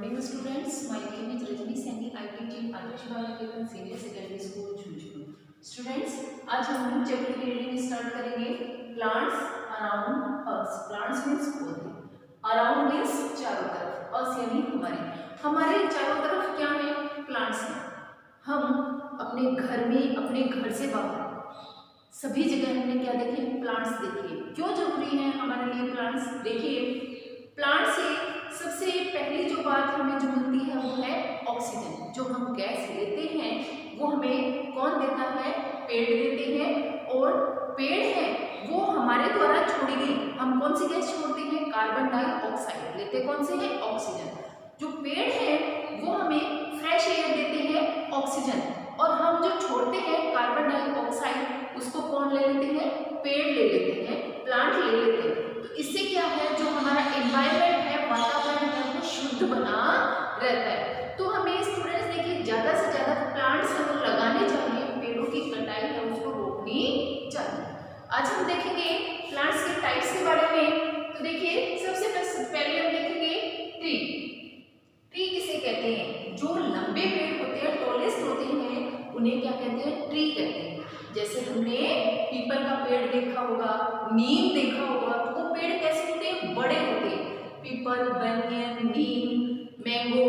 morning students, my name is Rajni Saini. I teach in Adarsh Bala Senior Secondary School Jhunjhunu. Students, आज हम new chapter की reading start करेंगे. Plants around अस. Plants means पौधे, around means चारों तरफ, अस यानी हमारे चारों तरफ क्या है? प्लांट्स हैं. हम अपने घर में, अपने घर से बाहर सभी जगह हमने क्या देखे? प्लांट्स देखे. क्यों जरूरी है हमारे लिए प्लांट्स? देखिए, प्लांट से सबसे पहली जो बात हमें जो मिलती है वो है ऑक्सीजन. जो हम गैस लेते हैं वो हमें कौन देता है? पेड़ देते हैं. और पेड़ है वो हमारे द्वारा छोड़ी गई, हम कौन सी गैस छोड़ते हैं? Carbon dioxide. लेते कौन से हैं? ऑक्सीजन. जो पेड़ है वो हमें फ्रेश एयर देते हैं, ऑक्सीजन. और हम जो छोड़ते हैं कार्बन डाइऑक्साइड, उसको कौन ले लेते हैं? पेड़ ले लेते हैं, प्लांट ले लेते हैं. तो इससे क्या है, जो हमारा एनवायरनमेंट है, वातावरण है, वो शुद्ध बना रहता है. तो हमें स्टूडेंट्स देखिए, ज़्यादा से ज़्यादा प्लांट्स हमें लगाने चाहिए. पेड़ों की कटाई है उसको रोकनी चाहिए. आज हम देखेंगे प्लांट्स के टाइप्स के बारे में. तो देखिए, सबसे पहले हम देखेंगे ट्री. ट्री किसे कहते हैं? जो लंबे पेड़ होते हैं, टॉलेस्ट होते हैं, उन्हें क्या कहते हैं? ट्री कहते हैं. जैसे हमने पीपल का पेड़ देखा होगा, नीम देखा होगा, तो वो पेड़ कैसे होते हैं? बड़े होते हैं. पीपल, बनियन, नीम, मैंगो,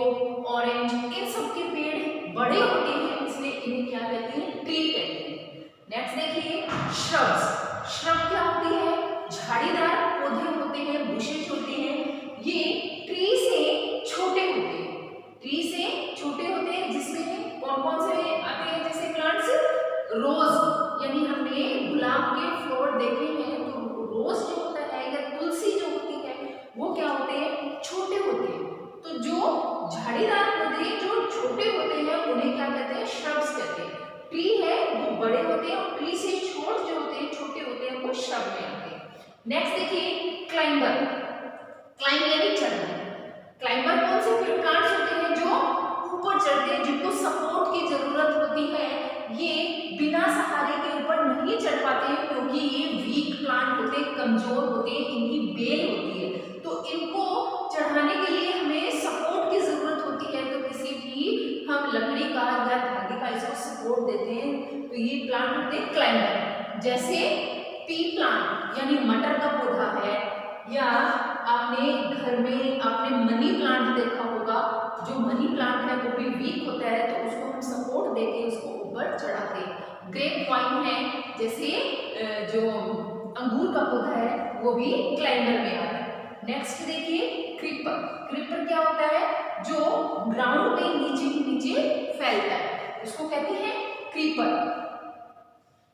ऑरेंज, इन सब के पेड़ बड़े होते हैं, इसलिए इन्हें क्या कहते हैं? ट्री कहते हैं. नेक्स्ट देखिए श्रब्स. श्रब क्या होती है? झाड़ीदार पौधे होते हैं, बुशेस होते हैं. ये ट्री से छोटे होते हैं. ट्री से छोटे होते हैं, जिसमें कौन कौन से आते हैं जैसे प्लांट्स? रोज, यानी हमने गुलाब के फ्लोर देखे हैं, तो रोज जो होता है या तुलसी जो होती है वो क्या होते हैं? छोटे होते हैं. तो जो झाड़ीदार पौधे जो छोटे होते हैं उन्हें क्या कहते हैं? श्रब्स कहते हैं. ट्री है वो बड़े होते हैं, और ट्री से छोटे जो होते हैं, छोटे होते हैं, वो श्रब में आते हैं. नेक्स्ट देखिए क्लाइंबर. क्लाइंब यानी चढ़ना. क्लाइंबर कौन से प्लांट्स होते हैं? जो ऊपर चढ़ते हैं, जिनको सपोर्ट की जरूरत होती है. ये बिना सहारे के ऊपर नहीं चढ़ पाते हैं, क्योंकि ये वीक प्लांट होते हैं, कमजोर होते हैं, इनकी बेल होती है. तो इनको चढ़ाने के लिए हमें सपोर्ट की जरूरत होती है. तो किसी भी हम लकड़ी का या धागे का इसको सपोर्ट देते हैं, तो ये प्लांट होते हैं क्लाइंबर. जैसे पी प्लांट यानी मटर का पौधा है, या आपने घर में आपने मनी प्लांट देखा होगा. जो मनी प्लांट है वो भी वीक होता है, तो उसको हम सपोर्ट देके उसको ऊपर चढ़ाते हैं. ग्रेप वाइन है, जैसे जो अंगूर का पौधा है, वो भी क्लाइंबर में आता है. नेक्स्ट देखिए क्रीपर. क्रीपर क्या होता है? जो ग्राउंड में नीचे फैलता है, उसको कहते हैं क्रीपर.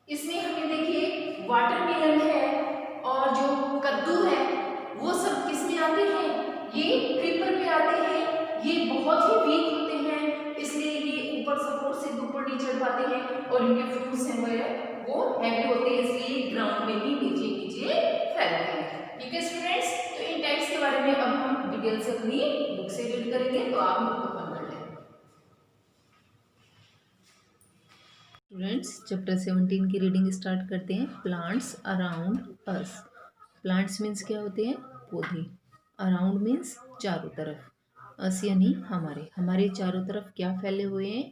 इसमें हमें देखिए वाटरमेलन है और जो कद्दू है, वो सब किसमें आते हैं? ये क्रीपर में आते हैं. ये बहुत ही वीक होते हैं, इसलिए ये ऊपर सपोर्ट से ऊपर नहीं चढ़ पाते हैं, और इनके फ्रूट्स हैं वो हैवी होते हैं, इसलिए ग्राउंड में ही नीचे फैलते हैं. ठीक है स्टूडेंट्स, तो इन टाइप्स के बारे में अब हम डिटेल से अपनी बुक से रीड करेंगे. तो आप बुक ओपन कर लें. स्टूडेंट्स, चैप्टर 17 की रीडिंग स्टार्ट करते हैं. प्लांट्स अराउंड अस. प्लांट्स मीन्स क्या होते हैं? पौधे. अराउंड मीन्स चारों तरफ. अस यानी हमारे चारों तरफ क्या फैले हुए हैं?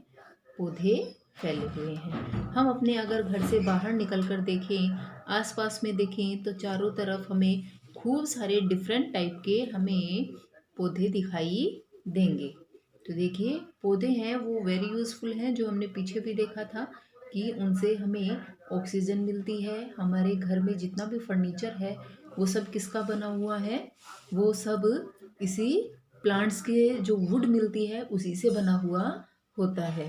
पौधे फैले हुए हैं. हम अपने अगर घर से बाहर निकल कर देखें, आसपास में देखें, तो चारों तरफ हमें खूब सारे डिफरेंट टाइप के हमें पौधे दिखाई देंगे. तो देखिए, पौधे हैं वो वेरी यूज़फुल हैं, जो हमने पीछे भी देखा था कि उनसे हमें ऑक्सीजन मिलती है. हमारे घर में जितना भी फर्नीचर है वो सब किसका बना हुआ है? वो सब इसी प्लांट्स के जो वुड मिलती है उसी से बना हुआ होता है.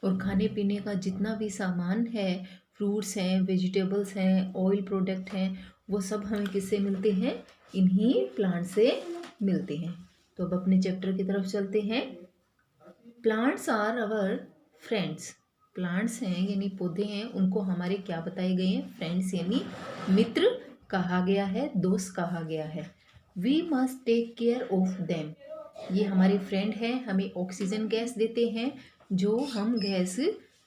और खाने पीने का जितना भी सामान है, फ्रूट्स हैं, वेजिटेबल्स हैं, ऑयल प्रोडक्ट हैं, वो सब हमें किससे मिलते हैं? इन्हीं प्लांट से मिलते हैं. तो अब अपने चैप्टर की तरफ चलते हैं. Plants are our friends. Plants हैं यानी पौधे हैं, उनको हमारे क्या बताए गए हैं? फ्रेंड्स यानी मित्र कहा गया है, दोस्त कहा गया है. We must take care of them. ये हमारे फ्रेंड हैं, हमें ऑक्सीजन गैस देते हैं. जो हम गैस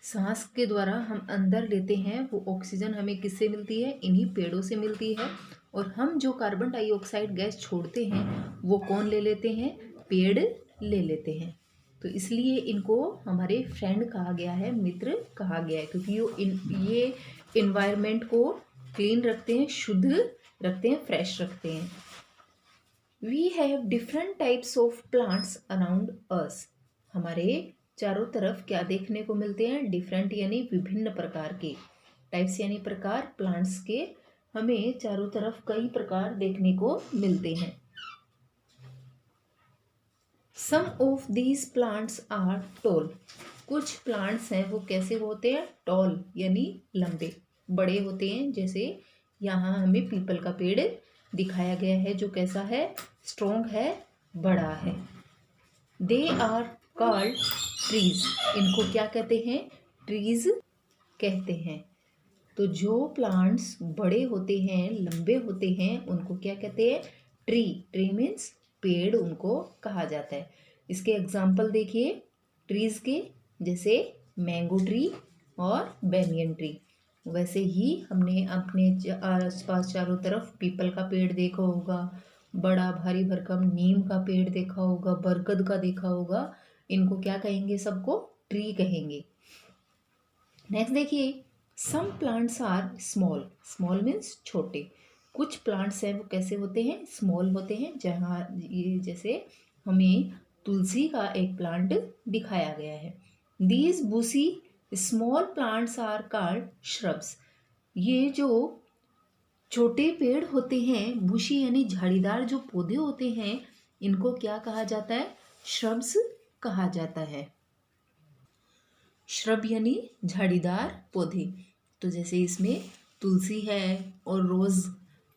सांस के द्वारा हम अंदर लेते हैं, वो ऑक्सीजन हमें किससे मिलती है? इन्हीं पेड़ों से मिलती है. और हम जो कार्बन डाइऑक्साइड गैस छोड़ते हैं वो कौन ले लेते हैं? पेड़ ले लेते हैं। तो इसलिए इनको हमारे फ्रेंड कहा गया है, मित्र कहा गया है, क्योंकि ये इन्वायरमेंट को क्लीन रखते हैं, शुद्ध रखते हैं, फ्रेश रखते हैं। We have different types of plants around us. हमारे चारों तरफ क्या देखने को मिलते हैं? डिफरेंट यानी विभिन्न प्रकार के, टाइप्स यानी प्रकार, प्लांट्स के हमें चारों तरफ कई प्रकार देखने को मिलते हैं। Some of these plants are tall. कुछ प्लांट्स हैं वो कैसे होते हैं? टॉल यानी लंबे, बड़े होते हैं। जैसे यहाँ हमें पीपल का पेड़ दिखाया गया है जो कैसा है? स्ट्रॉन्ग है, बड़ा है। They are called trees. इनको क्या कहते हैं? ट्रीज कहते हैं। तो जो प्लांट्स बड़े होते हैं, लंबे होते हैं, उनको क्या कहते हैं? ट्री। ट्री मीन्स पेड़ उनको कहा जाता है। इसके एग्जाम्पल देखिए ट्रीज के, जैसे मैंगो ट्री और बैनियन ट्री। वैसे ही हमने अपने आसपास चारों तरफ पीपल का पेड़ देखा होगा, बड़ा भारी भरकम नीम का पेड़ देखा होगा, बरगद का देखा होगा। इनको क्या कहेंगे? सबको ट्री कहेंगे। नेक्स्ट देखिए, some plants are small. Small means छोटे। कुछ प्लांट्स हैं वो कैसे होते हैं? स्मॉल होते हैं। जहाँ ये जैसे हमें तुलसी का एक प्लांट दिखाया गया है। These bushy small plants are called shrubs. ये जो छोटे पेड़ होते हैं, बुशी यानी झाड़ीदार जो पौधे होते हैं, इनको क्या कहा जाता है? श्रब्स कहा जाता है। श्रब यानी झाड़ीदार पौधे। तो जैसे इसमें तुलसी है और रोज़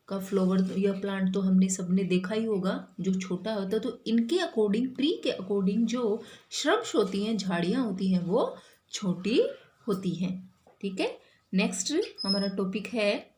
का फ्लावर या प्लांट तो हमने सबने देखा ही होगा, जो छोटा होता है। तो इनके अकॉर्डिंग, ट्री के अकॉर्डिंग जो श्रब्स होती हैं, झाड़ियाँ होती हैं, वो छोटी होती हैं। ठीक है। नेक्स्ट हमारा टॉपिक है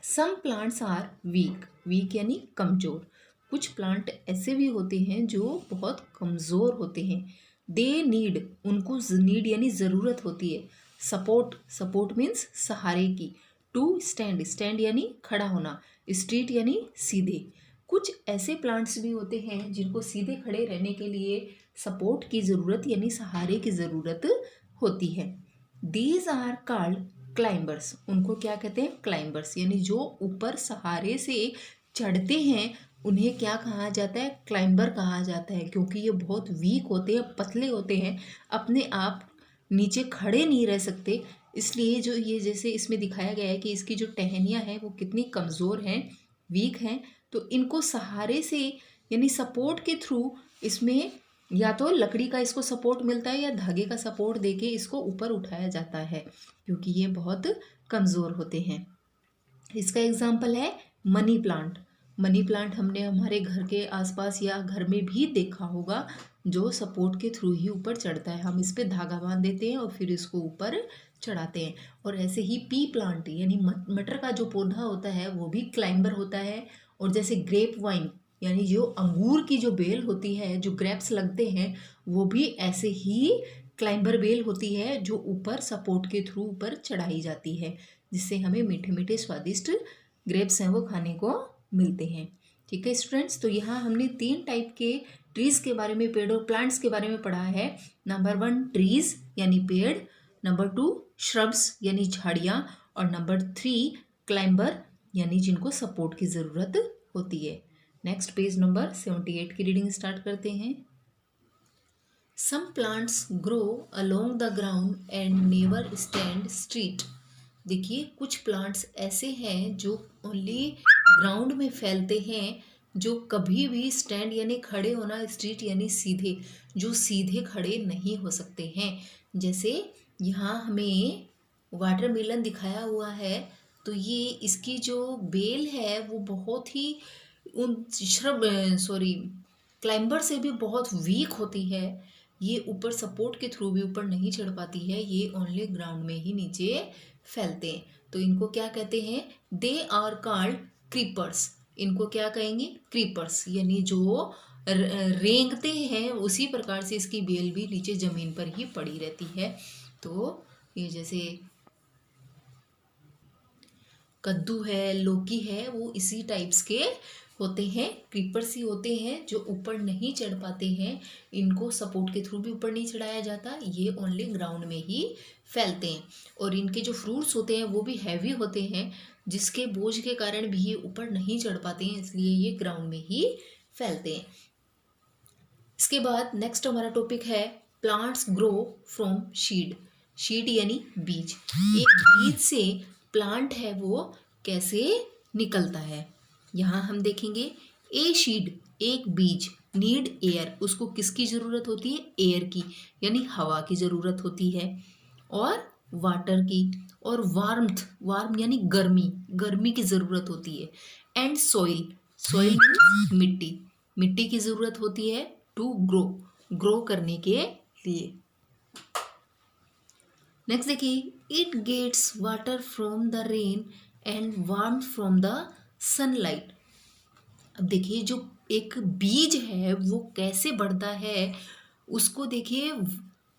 some plants are weak. Weak यानी कमज़ोर। कुछ प्लांट ऐसे भी होते हैं जो बहुत कमज़ोर होते हैं। दे नीड, उनको नीड यानी ज़रूरत होती है। सपोर्ट, सपोर्ट मीन्स सहारे की। टू स्टैंड, स्टैंड यानी खड़ा होना। स्ट्रीट यानी सीधे। कुछ ऐसे प्लांट्स भी होते हैं जिनको सीधे खड़े रहने के लिए सपोर्ट की ज़रूरत यानी सहारे की ज़रूरत होती है। These are called climbers. उनको क्या कहते हैं? क्लाइंबर्स। यानी जो ऊपर सहारे से चढ़ते हैं उन्हें क्या कहा जाता है? क्लाइंबर कहा जाता है। क्योंकि ये बहुत वीक होते हैं, पतले होते हैं, अपने आप नीचे खड़े नहीं रह सकते। इसलिए जो ये जैसे इसमें दिखाया गया है कि इसकी जो टहनियाँ हैं वो कितनी कमज़ोर हैं, वीक हैं। तो इनको सहारे से यानी सपोर्ट के थ्रू इसमें या तो लकड़ी का इसको सपोर्ट मिलता है या धागे का सपोर्ट देके इसको ऊपर उठाया जाता है, क्योंकि ये बहुत कमज़ोर होते हैं। इसका एग्जाम्पल है मनी प्लांट। मनी प्लांट हमने हमारे घर के आसपास या घर में भी देखा होगा, जो सपोर्ट के थ्रू ही ऊपर चढ़ता है। हम इस पे धागा बांध देते हैं और फिर इसको ऊपर चढ़ाते हैं। और ऐसे ही पी प्लांट यानी मटर का जो पौधा होता है वो भी क्लाइंबर होता है। और जैसे ग्रेप वाइन यानी जो अंगूर की जो बेल होती है, जो ग्रेप्स लगते हैं, वो भी ऐसे ही क्लाइंबर बेल होती है जो ऊपर सपोर्ट के थ्रू ऊपर चढ़ाई जाती है, जिससे हमें मीठे मीठे स्वादिष्ट ग्रेप्स हैं वो खाने को मिलते हैं। ठीक है स्टूडेंट्स, तो यहाँ हमने 3 टाइप के ट्रीज़ के बारे में, पेड़ और प्लांट्स के बारे में पढ़ा है। नंबर 1 ट्रीज़ यानी पेड़, नंबर 2 श्रब्स यानी झाड़ियाँ, और नंबर 3 क्लाइंबर यानी जिनको सपोर्ट की ज़रूरत होती है। नेक्स्ट पेज नंबर 78 की रीडिंग स्टार्ट करते हैं। Some plants grow along the ground and never stand street. देखिए कुछ प्लांट्स ऐसे हैं जो ओनली ग्राउंड में फैलते हैं, जो कभी भी स्टैंड यानी खड़े होना, स्ट्रीट यानी सीधे, जो सीधे खड़े नहीं हो सकते हैं। जैसे यहाँ हमें वाटरमेलन दिखाया हुआ है, तो ये इसकी जो बेल है वो बहुत ही उन क्लाइंबर से भी बहुत वीक होती है। ये ऊपर सपोर्ट के थ्रू भी ऊपर नहीं चढ़ पाती है, ये ओनली ग्राउंड में ही नीचे फैलते हैं। तो इनको क्या कहते हैं? They are called creepers. इनको क्या कहेंगे? क्रीपर्स। यानी जो रेंगते हैं उसी प्रकार से इसकी बेल भी नीचे ज़मीन पर ही पड़ी रहती है। तो ये जैसे कद्दू है, लौकी है, वो इसी टाइप्स के होते हैं, क्रीपर्स ही होते हैं जो ऊपर नहीं चढ़ पाते हैं। इनको सपोर्ट के थ्रू भी ऊपर नहीं चढ़ाया जाता, ये ओनली ग्राउंड में ही फैलते हैं। और इनके जो फ्रूट्स होते हैं वो भी हैवी होते हैं, जिसके बोझ के कारण भी ये ऊपर नहीं चढ़ पाते हैं, इसलिए ये ग्राउंड में ही फैलते हैं। इसके बाद नेक्स्ट हमारा टॉपिक है plants grow from seed. Seed यानी बीज। एक बीज से प्लांट है वो कैसे निकलता है। यहाँ हम देखेंगे ए सीड, एक बीज, नीड एयर, उसको किसकी ज़रूरत होती है, एयर की, यानी हवा की ज़रूरत होती है, और वाटर की, और वार्मथ, वार्म यानी गर्मी, गर्मी की ज़रूरत होती है, एंड सॉइल, सॉइल मिट्टी, मिट्टी की ज़रूरत होती है टू ग्रो, ग्रो करने के लिए। नेक्स्ट देखिए, it gets water from the rain and warm from the sunlight. अब देखिए जो एक बीज है वो कैसे बढ़ता है, उसको देखिए,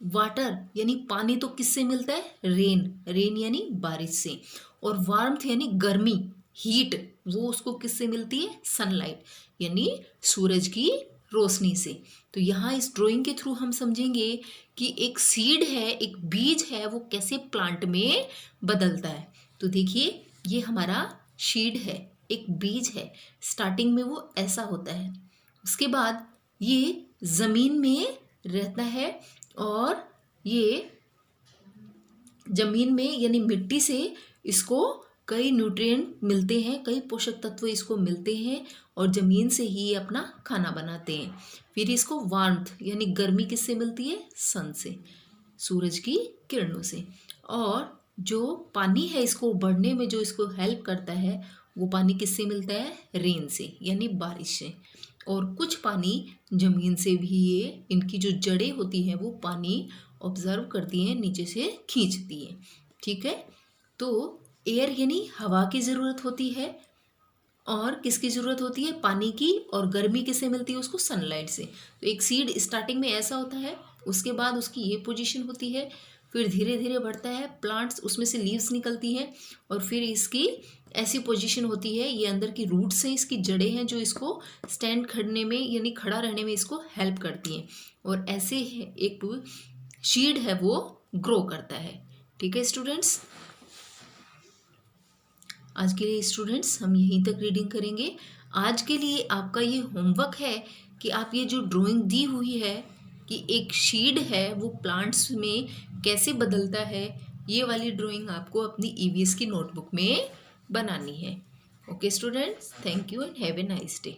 वाटर यानी पानी तो किससे मिलता है, रेन, रेन यानी बारिश से, और वार्मथ यानी गर्मी, हीट, वो उसको किससे मिलती है, सनलाइट यानी सूरज की रोशनी से। तो यहाँ इस ड्राइंग के थ्रू हम समझेंगे कि एक सीड है, एक बीज है, वो कैसे प्लांट में बदलता है। तो देखिए ये हमारा सीड है, एक बीज है, स्टार्टिंग में वो ऐसा होता है, उसके बाद ये ज़मीन में रहता है, और ये ज़मीन में यानी मिट्टी से इसको कई न्यूट्रिएंट मिलते हैं, कई पोषक तत्व इसको मिलते हैं, और ज़मीन से ही अपना खाना बनाते हैं। फिर इसको वार्मथ यानी गर्मी किससे मिलती है, सन से, सूरज की किरणों से। और जो पानी है इसको बढ़ने में जो इसको हेल्प करता है, वो पानी किससे मिलता है, रेन से यानी बारिश से। और कुछ पानी ज़मीन से भी ये, इनकी जो जड़ें होती हैं वो पानी ऑब्जर्व करती हैं, नीचे से खींचती हैं। ठीक है, तो एयर यानी हवा की ज़रूरत होती है, और किसकी ज़रूरत होती है, पानी की, और गर्मी किससे मिलती है उसको, सनलाइट से। तो एक सीड स्टार्टिंग में ऐसा होता है, उसके बाद उसकी ये पोजीशन होती है, फिर धीरे धीरे बढ़ता है, प्लांट्स उसमें से लीव्स निकलती हैं, और फिर इसकी ऐसी पोजीशन होती है, ये अंदर की रूट्स हैं, इसकी जड़ें हैं जो इसको स्टैंड करने में यानी खड़ा रहने में इसको हेल्प करती हैं, और ऐसे एक सीड है वो ग्रो करता है। ठीक है स्टूडेंट्स, आज के लिए स्टूडेंट्स हम यहीं तक रीडिंग करेंगे। आज के लिए आपका ये होमवर्क है कि आप ये जो ड्राइंग दी हुई है कि एक सीड है वो प्लांट्स में कैसे बदलता है, ये वाली ड्राइंग आपको अपनी ईवीएस की नोटबुक में बनानी है। Okay students, thank you and have a nice day.